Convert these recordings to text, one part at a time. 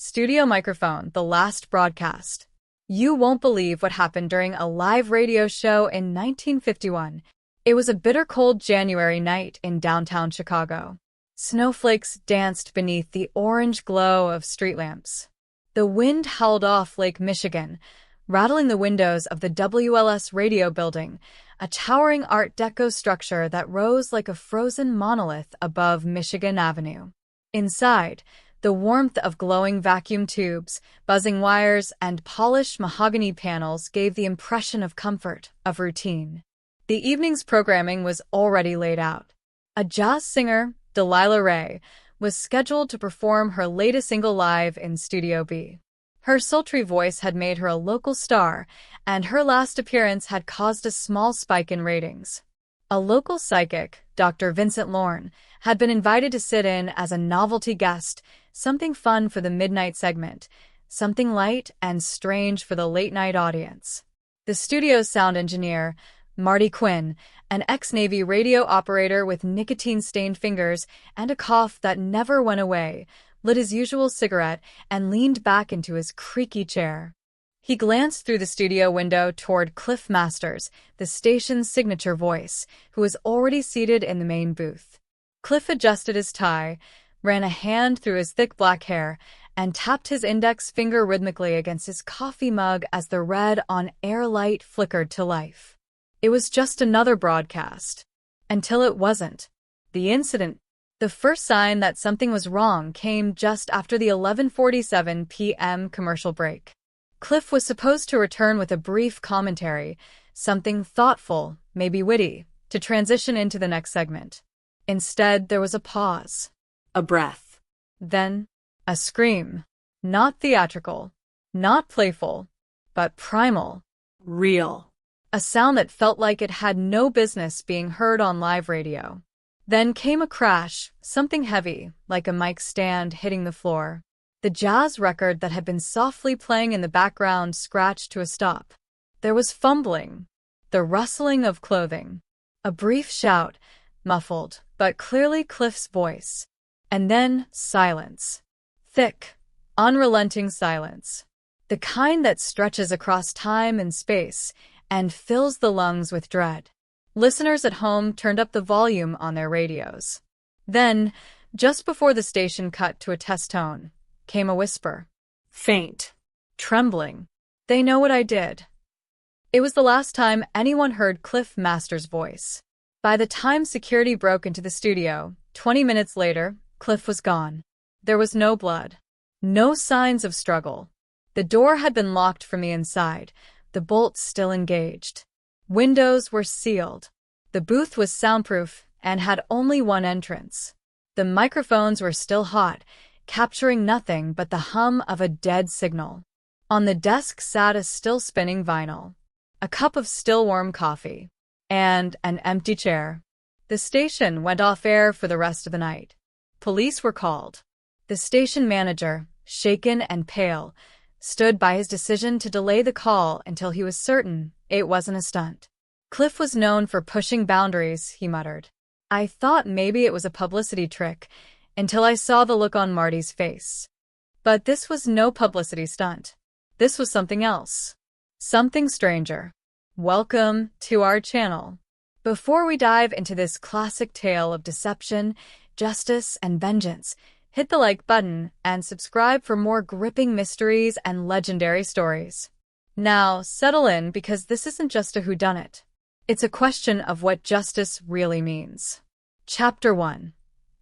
Studio Microphone, the last broadcast. You won't believe what happened during a live radio show in 1951. It was a bitter cold January night in downtown Chicago. Snowflakes danced beneath the orange glow of street lamps. The wind howled off Lake Michigan, rattling the windows of the WLS radio building, a towering Art Deco structure that rose like a frozen monolith above Michigan Avenue. Inside, the warmth of glowing vacuum tubes, buzzing wires, and polished mahogany panels gave the impression of comfort, of routine. The evening's programming was already laid out. A jazz singer, Delilah Ray, was scheduled to perform her latest single live in Studio B. Her sultry voice had made her a local star, and her last appearance had caused a small spike in ratings. A local psychic, Dr. Vincent Lorne, had been invited to sit in as a novelty guest, something fun for the midnight segment, something light and strange for the late-night audience. The studio's sound engineer, Marty Quinn, an ex-Navy radio operator with nicotine-stained fingers and a cough that never went away, lit his usual cigarette and leaned back into his creaky chair. He glanced through the studio window toward Cliff Masters, the station's signature voice, who was already seated in the main booth. Cliff adjusted his tie, ran a hand through his thick black hair, and tapped his index finger rhythmically against his coffee mug as the red on-air light flickered to life. It was just another broadcast. Until it wasn't. The first sign that something was wrong came just after the 11:47 p.m. commercial break. Cliff was supposed to return with a brief commentary, something thoughtful, maybe witty, to transition into the next segment. Instead, there was a pause. A breath. Then, a scream. Not theatrical, not playful, but primal. Real. A sound that felt like it had no business being heard on live radio. Then came a crash, something heavy, like a mic stand hitting the floor. The jazz record that had been softly playing in the background scratched to a stop. There was fumbling, the rustling of clothing. A brief shout, muffled, but clearly Cliff's voice. And then silence. Thick, unrelenting silence. The kind that stretches across time and space and fills the lungs with dread. Listeners at home turned up the volume on their radios. Then, just before the station cut to a test tone, came a whisper. Faint. Trembling. They know what I did. It was the last time anyone heard Cliff Masters' voice. By the time security broke into the studio, 20 minutes later, Cliff was gone. There was no blood. No signs of struggle. The door had been locked from the inside, the bolts still engaged. Windows were sealed. The booth was soundproof and had only one entrance. The microphones were still hot, capturing nothing but the hum of a dead signal. On the desk sat a still spinning vinyl, a cup of still warm coffee, and an empty chair. The station went off air for the rest of the night. Police were called. The station manager, shaken and pale, stood by his decision to delay the call until he was certain it wasn't a stunt. Cliff was known for pushing boundaries, he muttered. I thought maybe it was a publicity trick, until I saw the look on Marty's face. But this was no publicity stunt. This was something else. Something stranger. Welcome to our channel. Before we dive into this classic tale of deception, justice, and vengeance, hit the like button and subscribe for more gripping mysteries and legendary stories. Now, settle in because this isn't just a whodunit. It's a question of what justice really means. Chapter 1.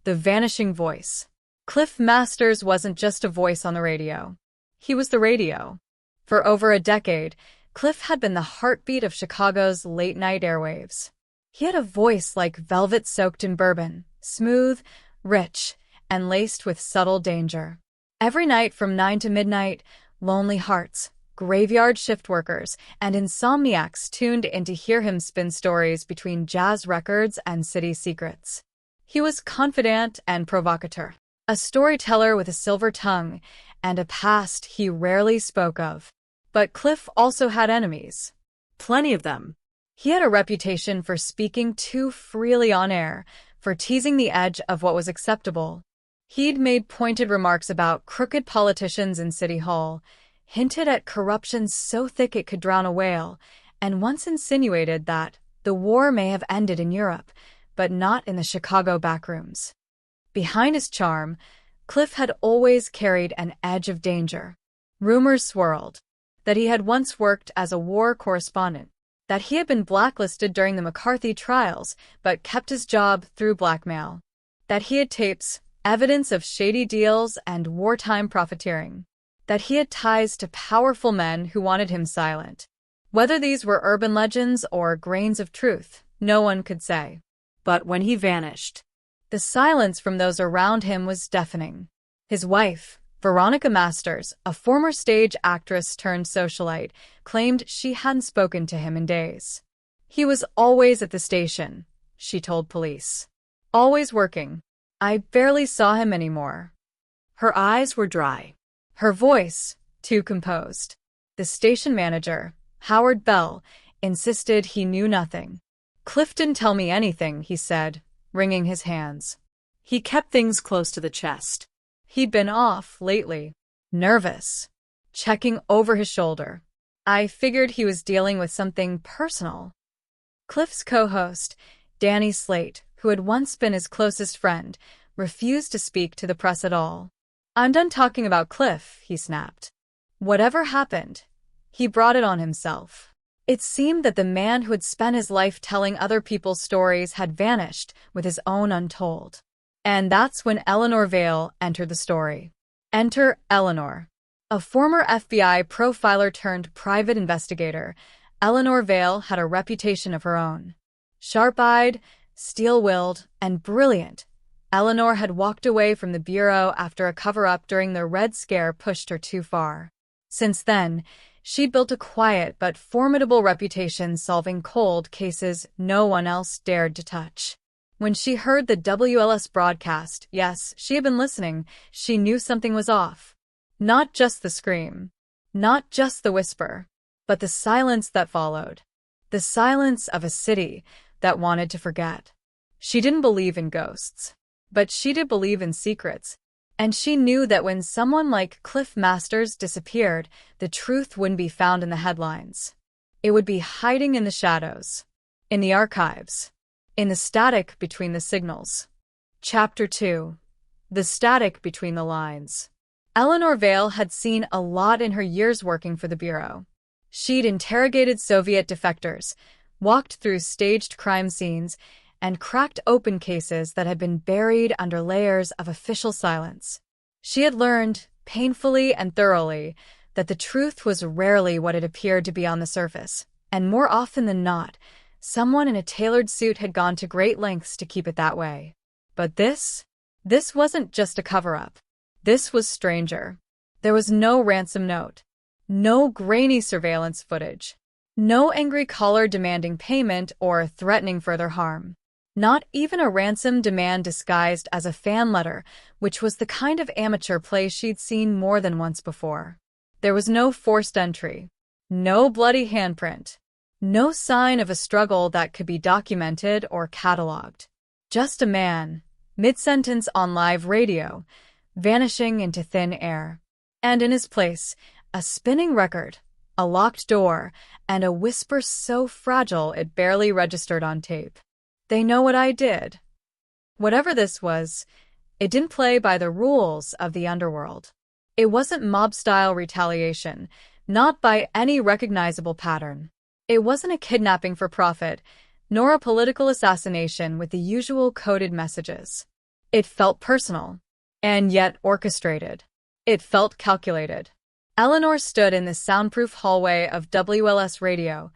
The Vanishing Voice. Cliff Masters wasn't just a voice on the radio. He was the radio. For over a decade, Cliff had been the heartbeat of Chicago's late-night airwaves. He had a voice like velvet soaked in bourbon, smooth, rich, and laced with subtle danger. Every night from 9 to midnight, lonely hearts, graveyard shift workers, and insomniacs tuned in to hear him spin stories between jazz records and city secrets. He was confident and provocateur, a storyteller with a silver tongue and a past he rarely spoke of. But Cliff also had enemies. Plenty of them. He had a reputation for speaking too freely on air, for teasing the edge of what was acceptable. He'd made pointed remarks about crooked politicians in City Hall, hinted at corruption so thick it could drown a whale, and once insinuated that the war may have ended in Europe, but not in the Chicago backrooms. Behind his charm, Cliff had always carried an edge of danger. Rumors swirled that he had once worked as a war correspondent, that he had been blacklisted during the McCarthy trials but kept his job through blackmail, that he had tapes, evidence of shady deals and wartime profiteering, that he had ties to powerful men who wanted him silent. Whether these were urban legends or grains of truth, no one could say. But when he vanished, the silence from those around him was deafening. His wife, Veronica Masters, a former stage actress turned socialite, claimed she hadn't spoken to him in days. He was always at the station, she told police. Always working. I barely saw him anymore. Her eyes were dry. Her voice, too composed. The station manager, Howard Bell, insisted he knew nothing. Cliff didn't tell me anything, he said, wringing his hands. He kept things close to the chest. He'd been off lately, nervous, checking over his shoulder. I figured he was dealing with something personal. Cliff's co-host, Danny Slate, who had once been his closest friend, refused to speak to the press at all. I'm done talking about Cliff, he snapped. Whatever happened, he brought it on himself. It seemed that the man who had spent his life telling other people's stories had vanished with his own untold. And that's when Eleanor Vale entered the story. Enter Eleanor. A former FBI profiler turned private investigator, Eleanor Vale had a reputation of her own. Sharp-eyed, steel-willed, and brilliant, Eleanor had walked away from the Bureau after a cover-up during the Red Scare pushed her too far. Since then, she'd built a quiet but formidable reputation solving cold cases no one else dared to touch. When she heard the WLS broadcast, yes, she had been listening, she knew something was off. Not just the scream, not just the whisper, but the silence that followed. The silence of a city that wanted to forget. She didn't believe in ghosts, but she did believe in secrets. And she knew that when someone like Cliff Masters disappeared, the truth wouldn't be found in the headlines. It would be hiding in the shadows, in the archives, in the static between the signals. Chapter 2. The static between the lines. Eleanor Vale had seen a lot in her years working for the Bureau. She'd interrogated Soviet defectors, walked through staged crime scenes, and cracked open cases that had been buried under layers of official silence. She had learned, painfully and thoroughly, that the truth was rarely what it appeared to be on the surface, and more often than not, someone in a tailored suit had gone to great lengths to keep it that way. But this wasn't just a cover-up. This was stranger. There was no ransom note, no grainy surveillance footage, no angry caller demanding payment or threatening further harm. Not even a ransom demand disguised as a fan letter, which was the kind of amateur play she'd seen more than once before. There was no forced entry, no bloody handprint, no sign of a struggle that could be documented or cataloged. Just a man, mid-sentence on live radio, vanishing into thin air. And in his place, a spinning record, a locked door, and a whisper so fragile it barely registered on tape. They know what I did. Whatever this was, it didn't play by the rules of the underworld. It wasn't mob-style retaliation, not by any recognizable pattern. It wasn't a kidnapping for profit, nor a political assassination with the usual coded messages. It felt personal, and yet orchestrated. It felt calculated. Eleanor stood in the soundproof hallway of WLS radio,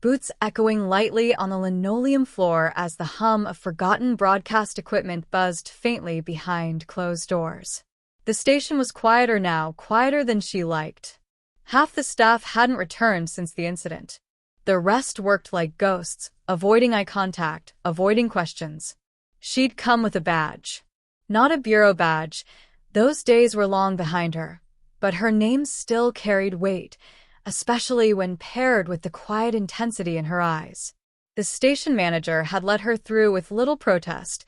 boots echoing lightly on the linoleum floor as the hum of forgotten broadcast equipment buzzed faintly behind closed doors. The station was quieter now, quieter than she liked. Half the staff hadn't returned since the incident. The rest worked like ghosts, avoiding eye contact, avoiding questions. She'd come with a badge. Not a bureau badge. Those days were long behind her. But her name still carried weight, especially when paired with the quiet intensity in her eyes. The station manager had let her through with little protest,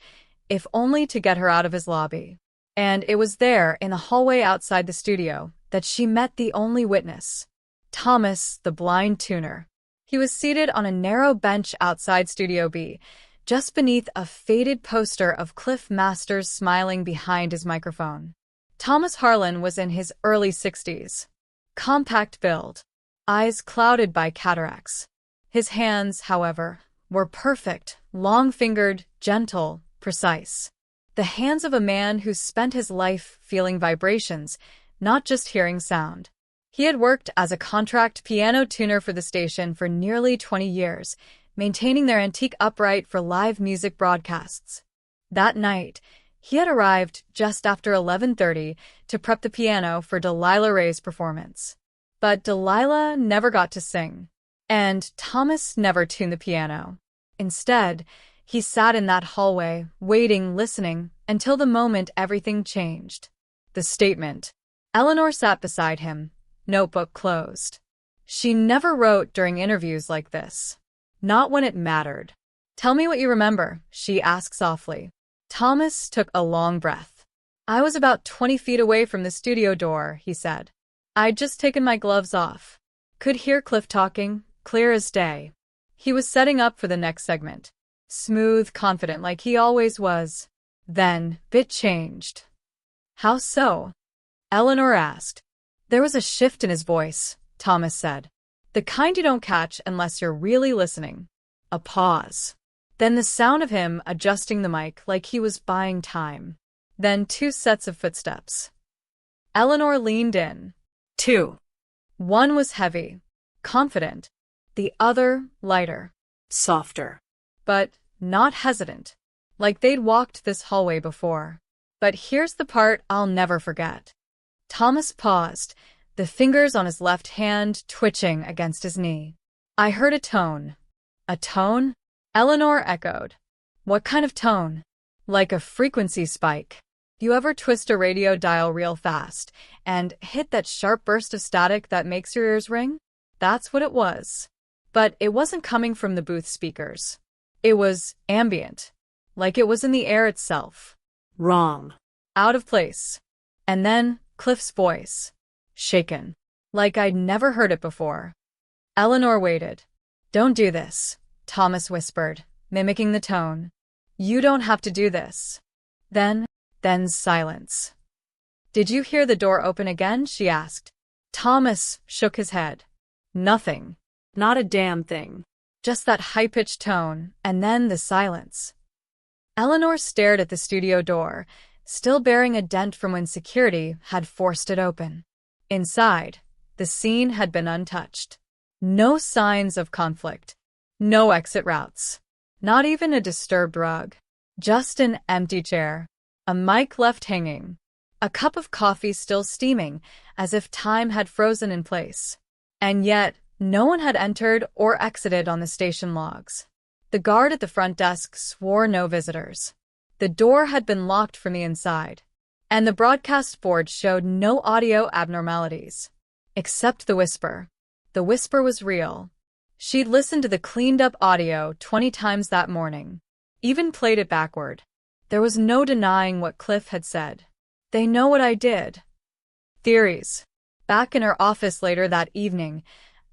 if only to get her out of his lobby. And it was there, in the hallway outside the studio, that she met the only witness. Thomas, the blind tuner. He was seated on a narrow bench outside Studio B, just beneath a faded poster of Cliff Masters smiling behind his microphone. Thomas Harlan was in his early 60s. Compact build, eyes clouded by cataracts. His hands, however, were perfect, long-fingered, gentle, precise. The hands of a man who spent his life feeling vibrations, not just hearing sound. He had worked as a contract piano tuner for the station for nearly 20 years, maintaining their antique upright for live music broadcasts. That night, he had arrived just after 11:30 to prep the piano for Delilah Ray's performance. But Delilah never got to sing, and Thomas never tuned the piano. Instead, he sat in that hallway, waiting, listening, until the moment everything changed. The statement. Eleanor sat beside him, notebook closed. She never wrote during interviews like this. Not when it mattered. "Tell me what you remember," she asked softly. Thomas took a long breath. "I was about 20 feet away from the studio door," he said. "I'd just taken my gloves off. Could hear Cliff talking, clear as day. He was setting up for the next segment. Smooth, confident like he always was. Then, bit changed." "How so?" Eleanor asked. "There was a shift in his voice," Thomas said. "The kind you don't catch unless you're really listening." A pause. Then the sound of him adjusting the mic like he was buying time. Then 2 sets of footsteps. Eleanor leaned in. 2. One was heavy, confident. The other, lighter. Softer. But not hesitant. Like they'd walked this hallway before. But here's the part I'll never forget. Thomas paused, the fingers on his left hand twitching against his knee. "I heard a tone." "A tone?" Eleanor echoed. "What kind of tone?" "Like a frequency spike. You ever twist a radio dial real fast and hit that sharp burst of static that makes your ears ring? That's what it was. But it wasn't coming from the booth speakers. It was ambient, like it was in the air itself. Wrong. Out of place. And then Cliff's voice. Shaken. Like I'd never heard it before. Eleanor waited. "Don't do this," Thomas whispered, mimicking the tone. "You don't have to do this." Then silence. "Did you hear the door open again?" she asked. Thomas shook his head. "Nothing. Not a damn thing. Just that high-pitched tone, and then the silence." Eleanor stared at the studio door, still bearing a dent from when security had forced it open. Inside, the scene had been untouched. No signs of conflict. No exit routes. Not even a disturbed rug. Just an empty chair. A mic left hanging. A cup of coffee still steaming, as if time had frozen in place. And yet, no one had entered or exited on the station logs. The guard at the front desk swore no visitors. The door had been locked from the inside, and the broadcast board showed no audio abnormalities. Except the whisper. The whisper was real. She'd listened to the cleaned-up audio 20 times that morning, even played it backward. There was no denying what Cliff had said. "They know what I did." Theories. Back in her office later that evening,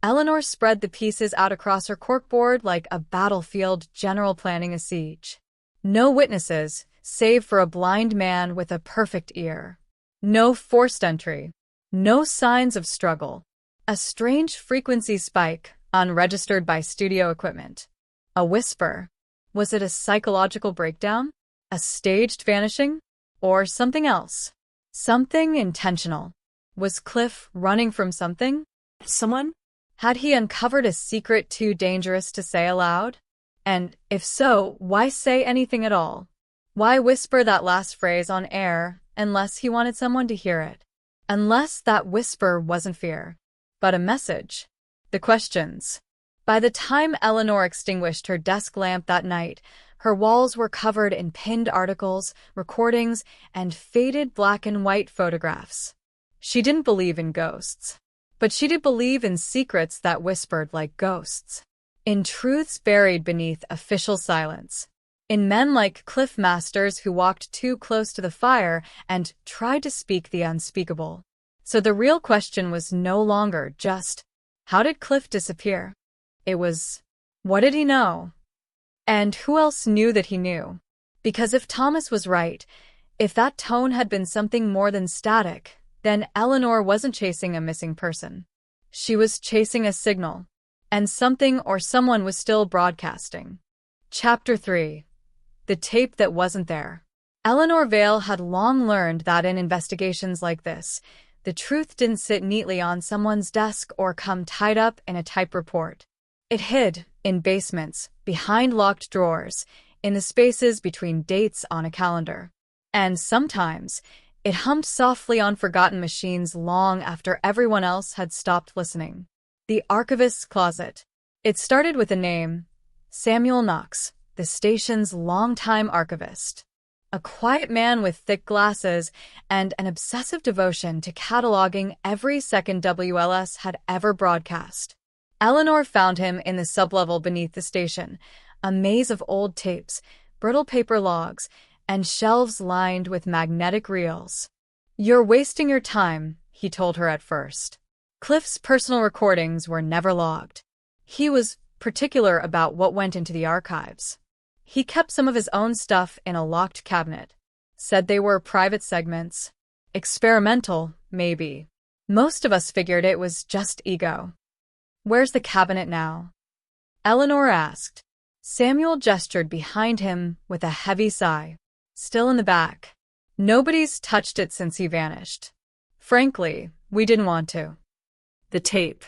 Eleanor spread the pieces out across her corkboard like a battlefield general planning a siege. No witnesses, save for a blind man with a perfect ear. No forced entry. No signs of struggle. A strange frequency spike, unregistered by studio equipment. A whisper. Was it a psychological breakdown? A staged vanishing? Or something else? Something intentional. Was Cliff running from something? Someone? Had he uncovered a secret too dangerous to say aloud? And if so, why say anything at all? Why whisper that last phrase on air unless he wanted someone to hear it? Unless that whisper wasn't fear, but a message. The questions. By the time Eleanor extinguished her desk lamp that night, her walls were covered in pinned articles, recordings, and faded black and white photographs. She didn't believe in ghosts, but she did believe in secrets that whispered like ghosts, in truths buried beneath official silence. in men like Cliff Masters who walked too close to the fire and tried to speak the unspeakable. So the real question was no longer just, how did Cliff disappear? It was, what did he know? And who else knew that he knew? Because if Thomas was right, if that tone had been something more than static, then Eleanor wasn't chasing a missing person. She was chasing a signal. And something or someone was still broadcasting. Chapter 3. The Tape That Wasn't There. Eleanor Vale had long learned that in investigations like this, the truth didn't sit neatly on someone's desk or come tied up in a typed report. It hid in basements, behind locked drawers, in the spaces between dates on a calendar. And sometimes, it hummed softly on forgotten machines long after everyone else had stopped listening. The archivist's closet. It started with a name, Samuel Knox, the station's longtime archivist. A quiet man with thick glasses and an obsessive devotion to cataloging every second WLS had ever broadcast. Eleanor found him in the sublevel beneath the station, a maze of old tapes, brittle paper logs, and shelves lined with magnetic reels. "You're wasting your time," he told her at first. Cliff's personal recordings were never logged. He was particular about what went into the archives. He kept some of his own stuff in a locked cabinet. Said they were private segments. Experimental, maybe. Most of us figured it was just ego. "Where's the cabinet now?" Eleanor asked. Samuel gestured behind him with a heavy sigh. "Still in the back. Nobody's touched it since he vanished. Frankly, we didn't want to." The tape.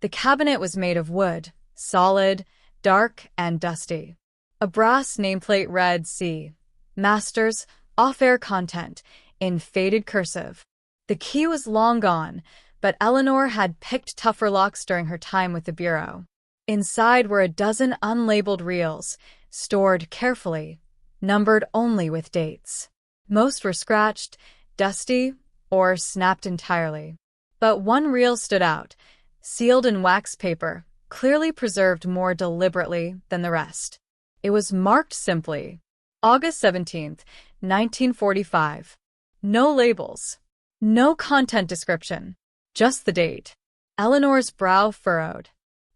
The cabinet was made of wood, solid, dark, and dusty. A brass nameplate read C. Masters, off-air content, in faded cursive. The key was long gone, but Eleanor had picked tougher locks during her time with the Bureau. Inside were a dozen unlabeled reels, stored carefully, numbered only with dates. Most were scratched, dusty, or snapped entirely. But one reel stood out, sealed in wax paper, clearly preserved more deliberately than the rest. It was marked simply, August 17th, 1945. No labels. No content description. Just the date. Eleanor's brow furrowed.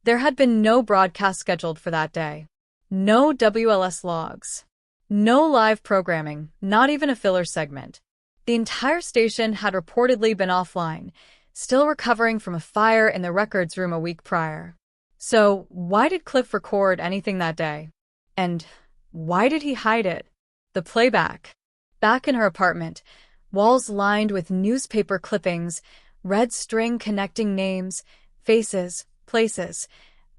There had been no broadcast scheduled for that day. No WLS logs. No live programming, not even a filler segment. The entire station had reportedly been offline, still recovering from a fire in the records room a week prior. So, why did Cliff record anything that day? And why did he hide it? The playback. Back in her apartment, walls lined with newspaper clippings, red string connecting names, faces, places.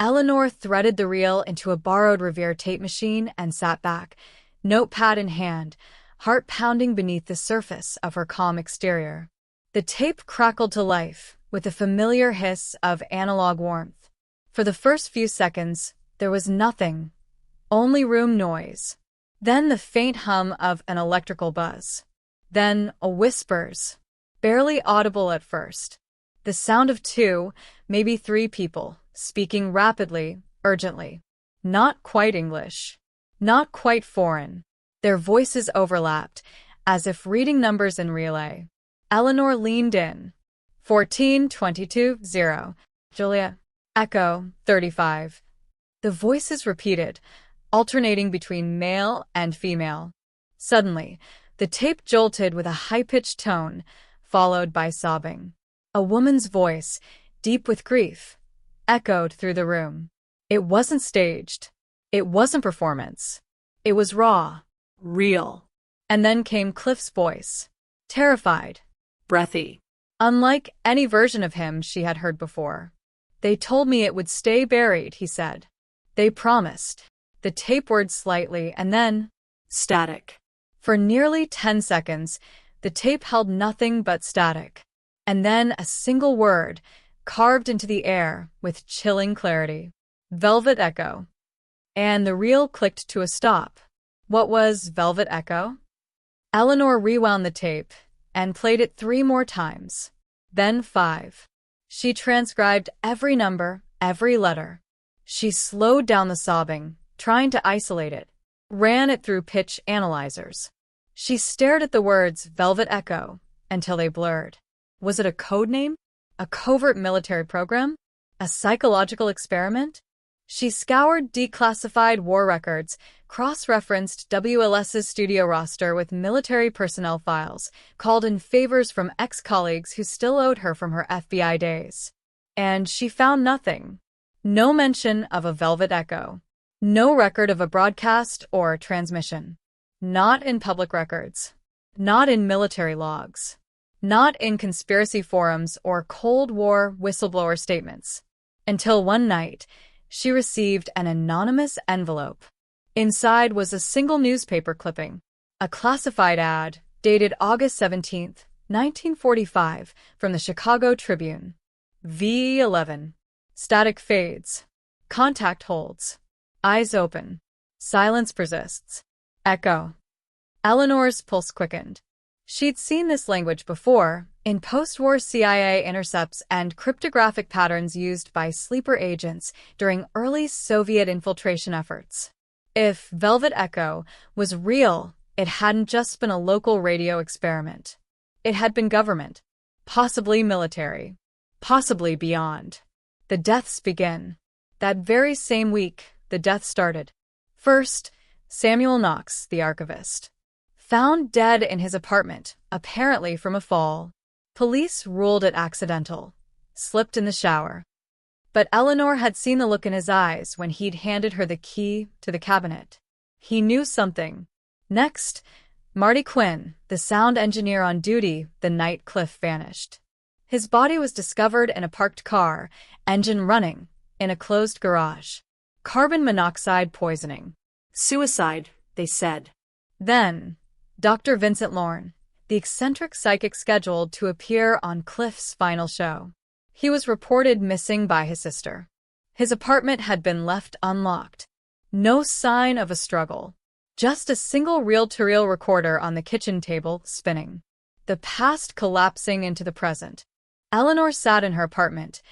Eleanor threaded the reel into a borrowed Revere tape machine and sat back, notepad in hand, heart pounding beneath the surface of her calm exterior. The tape crackled to life, with a familiar hiss of analog warmth. For the first few seconds, there was nothing, only room noise. Then the faint hum of an electrical buzz. Then a whispers, barely audible at first. The sound of two, maybe three people, speaking rapidly, urgently. Not quite English. Not quite foreign. Their voices overlapped, as if reading numbers in relay. Eleanor leaned in. 14-22-0. Julia. Echo, 35. The voices repeated, alternating between male and female. Suddenly, the tape jolted with a high-pitched tone, followed by sobbing. A woman's voice, deep with grief, echoed through the room. It wasn't staged. It wasn't performance. It was raw, real. And then came Cliff's voice, terrified, breathy, unlike any version of him she had heard before. "They told me it would stay buried," he said. "They promised." The tape whirred slightly and then static. For nearly 10 seconds, the tape held nothing but static. And then a single word, carved into the air with chilling clarity. Velvet Echo. And the reel clicked to a stop. What was Velvet Echo? Eleanor rewound the tape and played it 3 more times. Then 5. She transcribed every number, every letter. She slowed down the sobbing, trying to isolate it. ran it through pitch analyzers. She stared at the words Velvet Echo until they blurred. Was it a code name? A covert military program? A psychological experiment? She scoured declassified war records, cross-referenced WLS's studio roster with military personnel files, called in favors from ex-colleagues who still owed her from her FBI days. And she found nothing. No mention of a Velvet Echo. No record of a broadcast or transmission. Not in public records. Not in military logs. Not in conspiracy forums or Cold War whistleblower statements. Until one night, she received an anonymous envelope. Inside was a single newspaper clipping, a classified ad dated August 17, 1945, from the Chicago Tribune. V11. Static fades. Contact holds. Eyes open. Silence persists. Echo. Eleanor's pulse quickened. She'd seen this language before, in post-war CIA intercepts and cryptographic patterns used by sleeper agents during early Soviet infiltration efforts. If Velvet Echo was real, it hadn't just been a local radio experiment. It had been government, possibly military, possibly beyond. The deaths begin. That very same week, the death started. First, Samuel Knox, the archivist. Found dead in his apartment, apparently from a fall. Police ruled it accidental. Slipped in the shower. But Eleanor had seen the look in his eyes when he'd handed her the key to the cabinet. He knew something. Next, Marty Quinn, the sound engineer on duty the night Cliff vanished. His body was discovered in a parked car, engine running, in a closed garage. Carbon monoxide poisoning. Suicide, they said. Then, Dr. Vincent Lorne, the eccentric psychic scheduled to appear on Cliff's final show. He was reported missing by his sister. His apartment had been left unlocked. No sign of a struggle. Just a single reel-to-reel recorder on the kitchen table spinning. The past collapsing into the present. Eleanor sat in her apartment.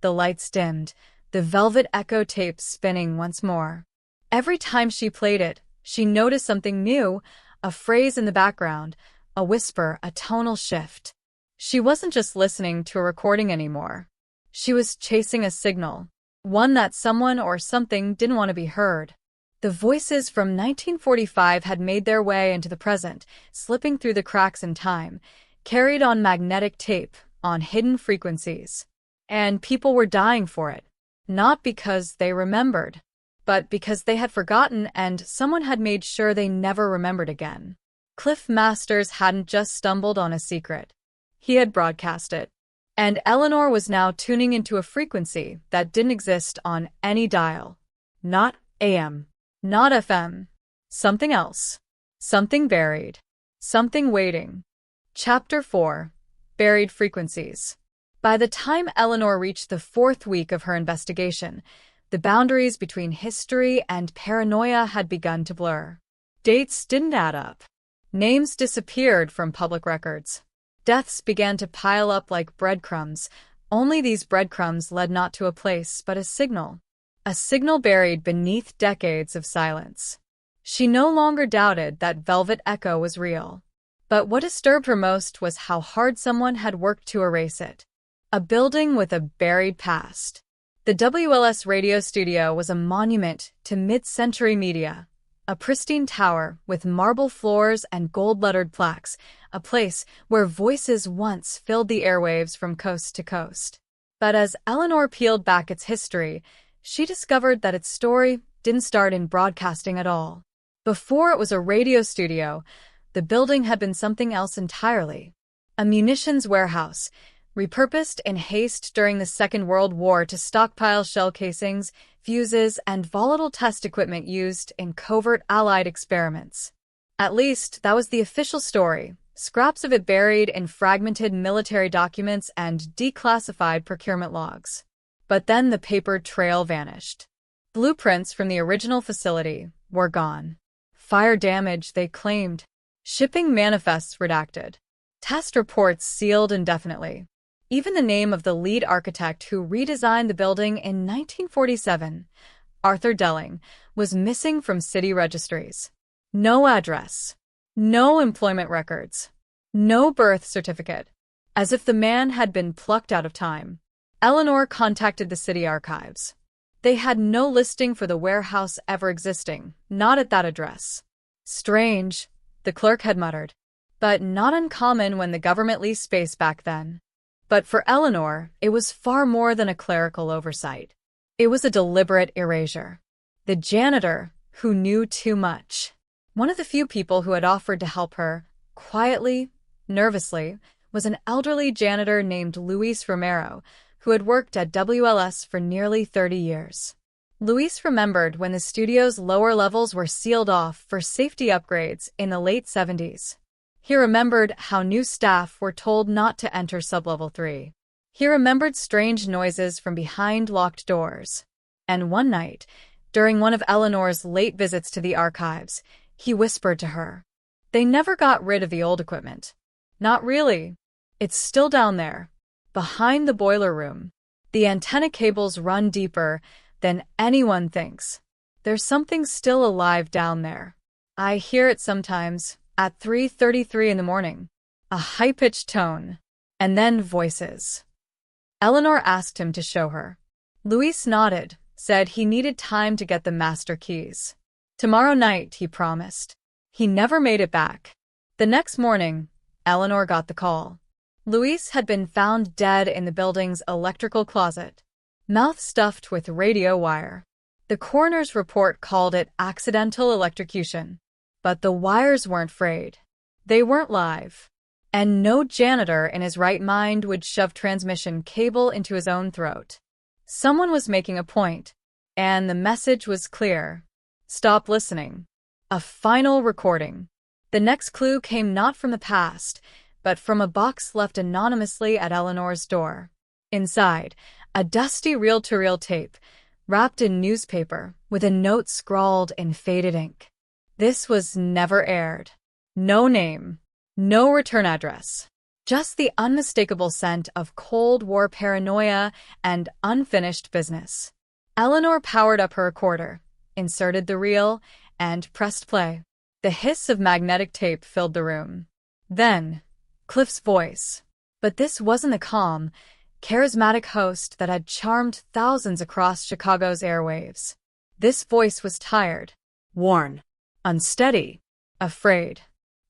The lights dimmed, the Velvet Echo tape spinning once more. Every time she played it, she noticed something new, a phrase in the background, a whisper, a tonal shift. She wasn't just listening to a recording anymore. She was chasing a signal, one that someone or something didn't want to be heard. The voices from 1945 had made their way into the present, slipping through the cracks in time, carried on magnetic tape, on hidden frequencies. And people were dying for it. Not because they remembered, but because they had forgotten and someone had made sure they never remembered again. Cliff Masters hadn't just stumbled on a secret. He had broadcast it. And Eleanor was now tuning into a frequency that didn't exist on any dial. Not AM. Not FM. Something else. Something buried. Something waiting. Chapter 4. Buried Frequencies. By the time Eleanor reached the 4th week of her investigation, the boundaries between history and paranoia had begun to blur. Dates didn't add up. Names disappeared from public records. Deaths began to pile up like breadcrumbs. Only these breadcrumbs led not to a place but a signal. A signal buried beneath decades of silence. She no longer doubted that Velvet Echo was real. But what disturbed her most was how hard someone had worked to erase it. A building with a buried past. The WLS radio studio was a monument to mid-century media. A pristine tower with marble floors and gold-lettered plaques, a place where voices once filled the airwaves from coast to coast. But as Eleanor peeled back its history, she discovered that its story didn't start in broadcasting at all. Before it was a radio studio, the building had been something else entirely. A munitions warehouse, repurposed in haste during the Second World War to stockpile shell casings, fuses, and volatile test equipment used in covert Allied experiments. At least, that was the official story, scraps of it buried in fragmented military documents and declassified procurement logs. But then the paper trail vanished. Blueprints from the original facility were gone. Fire damage, they claimed. Shipping manifests redacted. Test reports sealed indefinitely. Even the name of the lead architect who redesigned the building in 1947, Arthur Delling, was missing from city registries. No address. No employment records. No birth certificate. As if the man had been plucked out of time. Eleanor contacted the city archives. They had no listing for the warehouse ever existing, not at that address. Strange, the clerk had muttered. But not uncommon when the government leased space back then. But for Eleanor, it was far more than a clerical oversight. It was a deliberate erasure. The janitor, who knew too much. One of the few people who had offered to help her, quietly, nervously, was an elderly janitor named Luis Romero, who had worked at WLS for nearly 30 years. Luis remembered when the studio's lower levels were sealed off for safety upgrades in the late 70s. He remembered how new staff were told not to enter sublevel 3. He remembered strange noises from behind locked doors. And one night, during one of Eleanor's late visits to the archives, he whispered to her, "They never got rid of the old equipment." "Not really. It's still down there, behind the boiler room. The antenna cables run deeper than anyone thinks. There's something still alive down there. I hear it sometimes, at 3:33 in the morning. A high-pitched tone, and then voices." Eleanor asked him to show her. Luis nodded, said he needed time to get the master keys. Tomorrow night, he promised. He never made it back. The next morning, Eleanor got the call. Luis had been found dead in the building's electrical closet, mouth stuffed with radio wire. The coroner's report called it accidental electrocution. But the wires weren't frayed. They weren't live. And no janitor in his right mind would shove transmission cable into his own throat. Someone was making a point, and the message was clear. Stop listening. A final recording. The next clue came not from the past, but from a box left anonymously at Eleanor's door. Inside, a dusty reel-to-reel tape, wrapped in newspaper, with a note scrawled in faded ink. This was never aired. No name. No return address. Just the unmistakable scent of Cold War paranoia and unfinished business. Eleanor powered up her recorder, inserted the reel, and pressed play. The hiss of magnetic tape filled the room. Then, Cliff's voice. But this wasn't the calm, charismatic host that had charmed thousands across Chicago's airwaves. This voice was tired, worn, unsteady, afraid.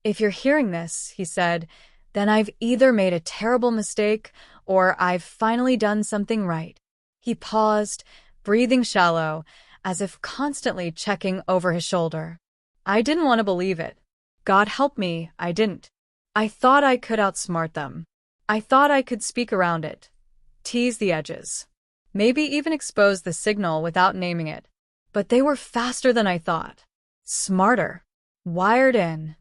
"If you're hearing this," he said, "then I've either made a terrible mistake or I've finally done something right." He paused, breathing shallow, as if constantly checking over his shoulder. I didn't want to believe it. God help me, I didn't. I thought I could outsmart them. I thought I could speak around it, tease the edges, maybe even expose the signal without naming it. But they were faster than I thought. Smarter. Wired in.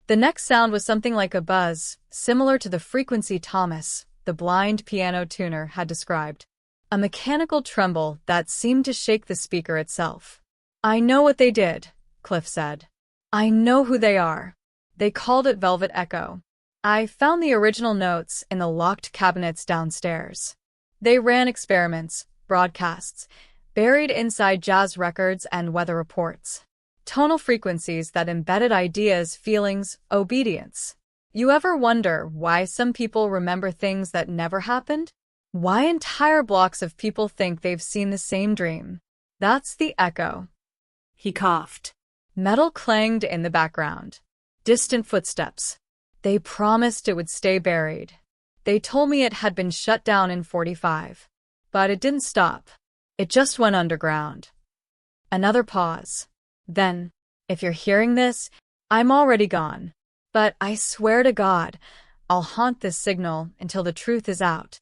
The next sound was something like a buzz, similar to the frequency Thomas, the blind piano tuner, had described. A mechanical tremble that seemed to shake the speaker itself. "I know what they did," Cliff said. "I know who they are. They called it Velvet Echo. I found the original notes in the locked cabinets downstairs. They ran experiments, broadcasts, buried inside jazz records and weather reports. Tonal frequencies that embedded ideas, feelings, obedience. You ever wonder why some people remember things that never happened? Why entire blocks of people think they've seen the same dream? That's the echo." He coughed. Metal clanged in the background. Distant footsteps. They promised it would stay buried. They told me it had been shut down in 45. But it didn't stop. It just went underground. Another pause. Then, "If you're hearing this, I'm already gone. But I swear to God, I'll haunt this signal until the truth is out."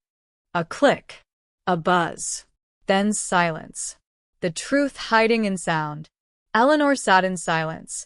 A click. A buzz. Then silence. The truth hiding in sound. Eleanor sat in silence,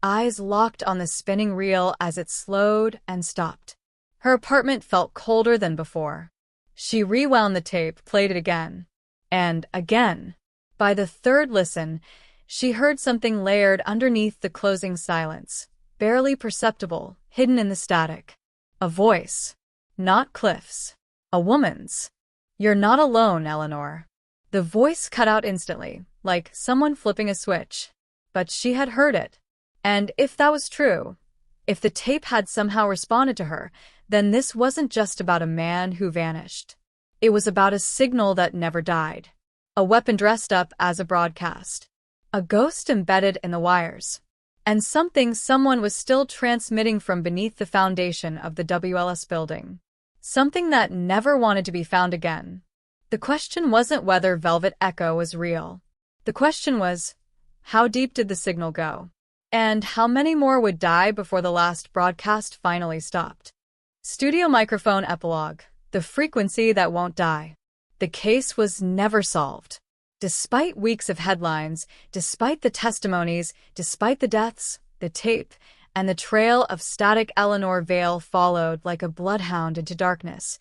eyes locked on the spinning reel as it slowed and stopped. Her apartment felt colder than before. She rewound the tape, played it again. And again. By the third listen, she heard something layered underneath the closing silence, barely perceptible, hidden in the static. A voice. Not Cliff's. A woman's. "You're not alone, Eleanor. The voice cut out instantly, like someone flipping a switch. But she had heard it. And if that was true, if the tape had somehow responded to her, then this wasn't just about a man who vanished. It was about a signal that never died. A weapon dressed up as a broadcast. A ghost embedded in the wires. And something someone was still transmitting from beneath the foundation of the WLS building. Something that never wanted to be found again. The question wasn't whether Velvet Echo was real. The question was, how deep did the signal go? And how many more would die before the last broadcast finally stopped? Studio microphone epilogue. The frequency that won't die. The case was never solved. Despite weeks of headlines, despite the testimonies, despite the deaths, the tape, and the trail of static Eleanor Vale followed like a bloodhound into darkness,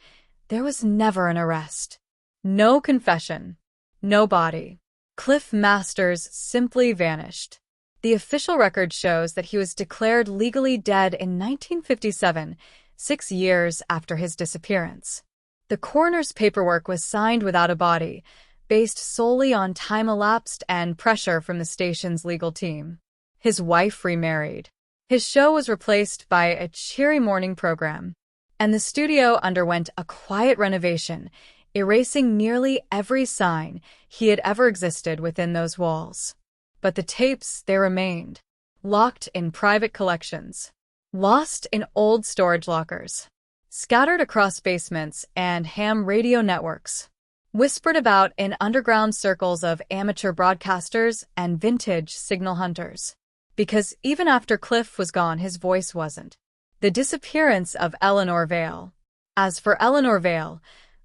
there was never an arrest. No confession. No body. Cliff Masters simply vanished. The official record shows that he was declared legally dead in 1957, 6 years after his disappearance. The coroner's paperwork was signed without a body, based solely on time elapsed and pressure from the station's legal team. His wife remarried. His show was replaced by a cheery morning program, and the studio underwent a quiet renovation, erasing nearly every sign he had ever existed within those walls. But the tapes, they remained, locked in private collections, lost in old storage lockers, scattered across basements and ham radio networks, whispered about in underground circles of amateur broadcasters and vintage signal hunters. Because even after Cliff was gone, his voice wasn't. The disappearance of Eleanor Vale. As for Eleanor Vale,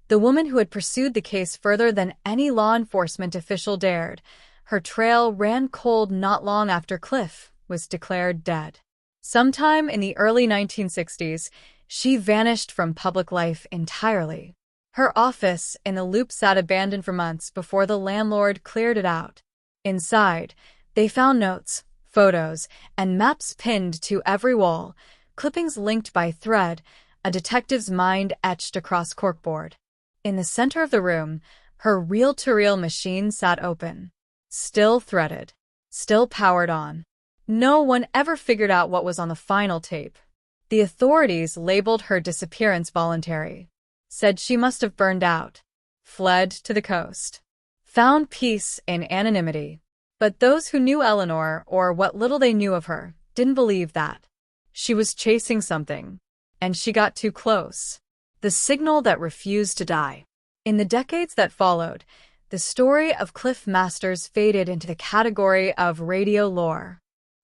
the woman who had pursued the case further than any law enforcement official dared, her trail ran cold not long after Cliff was declared dead. Sometime in the early 1960s, she vanished from public life entirely. Her office in the Loop sat abandoned for months before the landlord cleared it out. Inside, they found notes, photos, and maps pinned to every wall, clippings linked by thread, a detective's mind etched across corkboard. In the center of the room, her reel-to-reel machine sat open, still threaded, still powered on. No one ever figured out what was on the final tape. The authorities labeled her disappearance voluntary, said she must have burned out, fled to the coast, found peace in anonymity. But those who knew Eleanor, or what little they knew of her, didn't believe that. She was chasing something, and she got too close. The signal that refused to die. In the decades that followed, the story of Cliff Masters faded into the category of radio lore.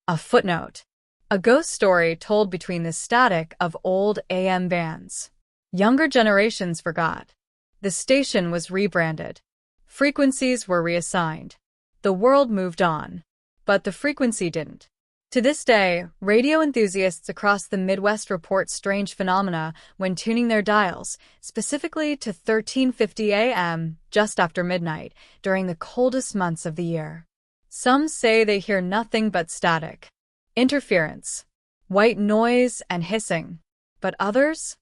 A footnote. A ghost story told between the static of old AM bands. Younger generations forgot. The station was rebranded. Frequencies were reassigned. The world moved on. But the frequency didn't. To this day, radio enthusiasts across the Midwest report strange phenomena when tuning their dials, specifically to 1350 AM, just after midnight, during the coldest months of the year. Some say they hear nothing but static, interference, white noise, and hissing. But others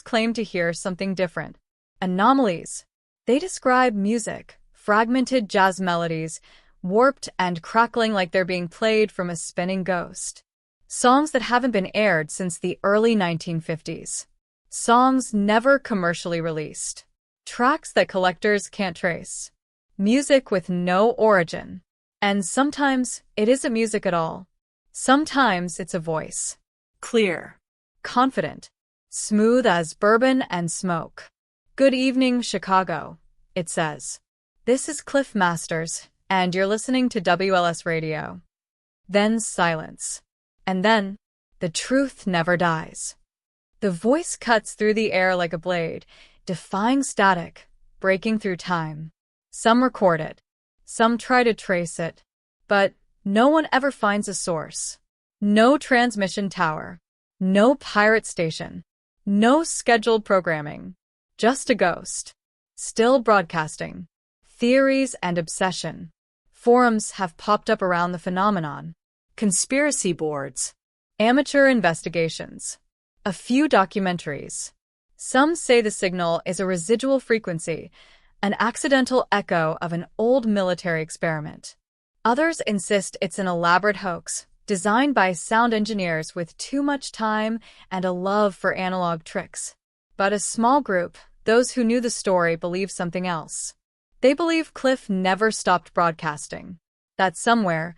claim to hear something different. Anomalies. They describe music, fragmented jazz melodies, warped and crackling like they're being played from a spinning ghost. Songs that haven't been aired since the early 1950s. Songs never commercially released. Tracks that collectors can't trace. Music with no origin. And sometimes it isn't music at all. Sometimes it's a voice. Clear. Confident. Smooth as bourbon and smoke. Good evening, Chicago, it says. This is Cliff Masters, and you're listening to WLS Radio. Then silence. And then, the truth never dies. The voice cuts through the air like a blade, defying static, breaking through time. Some record it. Some try to trace it. But no one ever finds a source. No transmission tower. No pirate station. No scheduled programming. Just a ghost. Still broadcasting. Theories and obsession. Forums have popped up around the phenomenon. Conspiracy boards. Amateur investigations. A few documentaries. Some say the signal is a residual frequency, an accidental echo of an old military experiment. Others insist it's an elaborate hoax, designed by sound engineers with too much time and a love for analog tricks. But a small group, those who knew the story, believe something else. They believe Cliff never stopped broadcasting. That somewhere,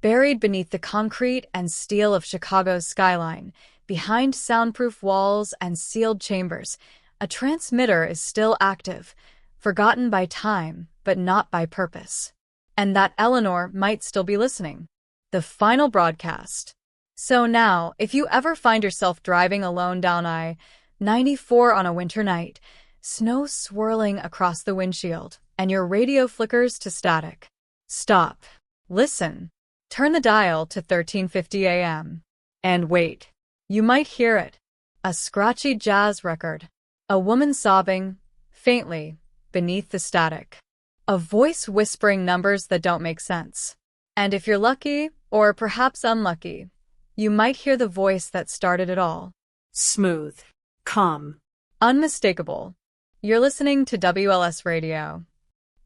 buried beneath the concrete and steel of Chicago's skyline, behind soundproof walls and sealed chambers, a transmitter is still active, forgotten by time, but not by purpose. And that Eleanor might still be listening. The final broadcast. So now, if you ever find yourself driving alone down I-94 on a winter night, snow swirling across the windshield, and your radio flickers to static, stop. Listen. Turn the dial to 1350 AM. And wait. You might hear it. A scratchy jazz record. A woman sobbing, faintly, beneath the static. A voice whispering numbers that don't make sense. And if you're lucky, or perhaps unlucky, you might hear the voice that started it all. Smooth. Calm. Unmistakable. You're listening to WLS Radio.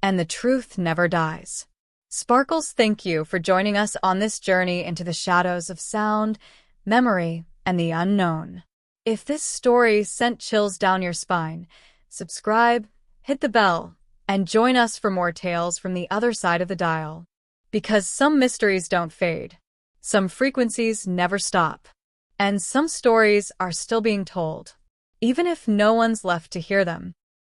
And the truth never dies. Sparkles, thank you for joining us on this journey into the shadows of sound, memory, and the unknown. If this story sent chills down your spine, subscribe, hit the bell, and join us for more tales from the other side of the dial. Because some mysteries don't fade, some frequencies never stop, and some stories are still being told, even if no one's left to hear them.